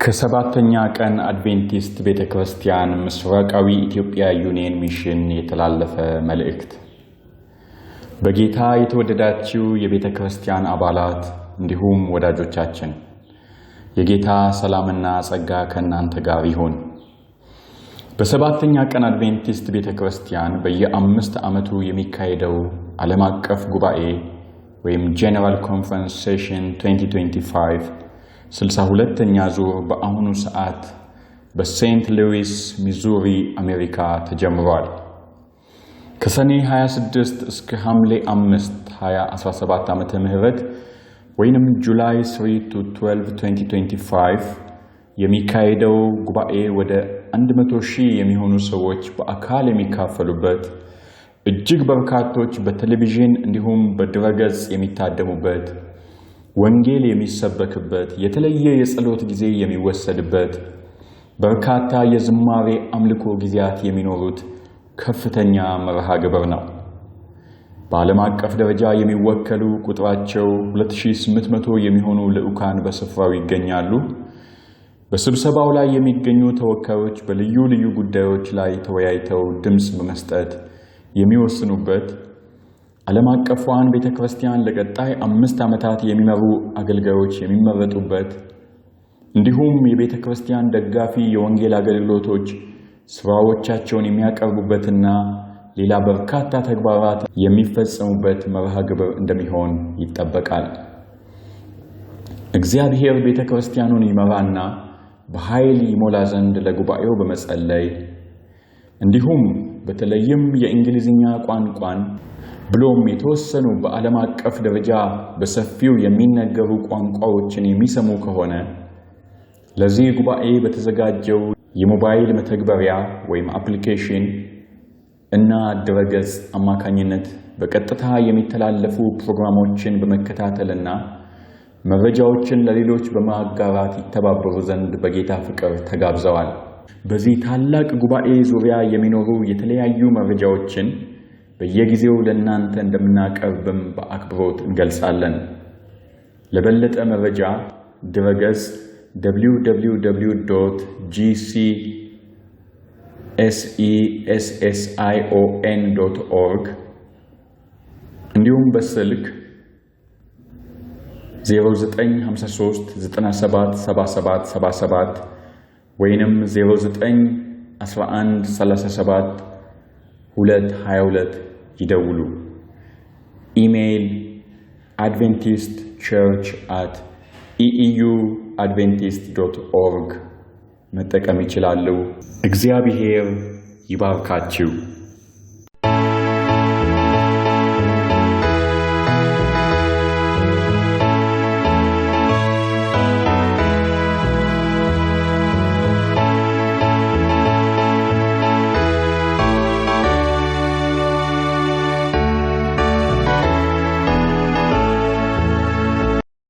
ከሰባተኛ ቀን አድቬንቲስት ቤተክርስቲያን ምስራቃዊ ኢትዮጵያ ዩኒየን ሚሽን የተላለፈ መልእክት። በጌታ የተወደዳችሁ የቤተክርስቲያን አባላት እንዲሁም ወዳጆቻችን የጌታ ሰላምና ጸጋ ከእናንተ ጋር ይሁን። በሰባተኛ ቀን አድቬንቲስት ቤተክርስቲያን በየ5 ዓመቱ የሚካሄደው ዓለም አቀፍ ጉባኤ ወይም ጄነራል ኮንፈረንስ ሴሽን 2025 62ኛ ዙር በአሁኑ ሰዓት በሴንት ሉዊስ ሚዙሪ አሜሪካ ተጀምሯል። ከሰኔ 26 እስከ ሐምሌ 5 2017 ዓመተ ምህረት ወይንም ጁላይ 3 to 12 2025 የሚካሄደው ጉባኤ ወደ 100,000 የሚሆኑ ሰዎች በአካል የሚካፈሉበት፣ እጅግ በርካቶች በቴሌቪዥን እንዲሁም በድረገጽ የሚታደሙበት፣ ወንጌል የሚሰበክበት፣ የተለየ የጸሎት ጊዜ የሚወሰድበት፣ በርካታ የዝማሬ አምልኮ ጊዜያት የሚኖሩት ከፍተኛ መርሃ ግብር ነው። በዓለም አቀፍ ደረጃ የሚወከሉ ቁጥራቸው 2800 የሚሆኑ ልዑካን በስፍራው ይገኛሉ። በስብሰባው ላይ የሚገኙ ተወካዮች በልዩ ልዩ ጉዳዮች ላይ ተወያይተው ድምጽ በመስጠት የሚወስኑበት፣ ዓለም አቀፏን ቤተክርስቲያን ለቀጣይ 5 ዓመታት የሚመሩ አገልጋዮች የሚመረጡበት፣ እንዲሁም የቤተክርስቲያን ደጋፊ የወንጌል አገልግሎቶች ስራዎቻቸውን የሚያቀርቡበትና ሌላ በርካታ ተግባራት የሚፈጸሙበት መርሃ ግብር እንደሚሆን ይጠበቃል። እግዚአብሔር ቤተክርስቲያኑን ይመራና በኃይል ይሞላ ዘንድ ለጉባኤው በመጸለይ እንዲሁም በተለይም የእንግሊዝኛ ቋንቋን ብሎም የተወሰኑ በዓለም አቀፍ ደረጃ በሰፊው የሚነገሩ ቋንቋዎችን የሚሰሙ ከሆነ ለዚህ ጉባኤ በተዘጋጀው የሞባይል መተግበሪያ ወይም አፕሊኬሽን እና ድረገጽ አማካኝነት በቀጥታ የሚተላለፉ ፕሮግራሞችን በመከታተልና መረጃዎችን ለሌሎች በማጋራት ይተባበሩ ዘንድ በጌታ ፍቅር ተጋብዘዋል። በዚህ ታላቅ ጉባኤ ዙሪያ የሚኖሩ የተለያዩ መረጃዎችን በየጊዜው ለእናንተ እንደምናቀርብም በአክብሮት እንገልጻለን። ለበለጠ መረጃ ድረገጽ www.gcession.org እንዲሁም በስልክ 0953977777 ወይንም 0911372222 ይደውሉ። ኢሜይል adventistchurch@eeuadventist.org መጠቀም ይችላሉ። እግዚአብሔር ይባርካችሁ።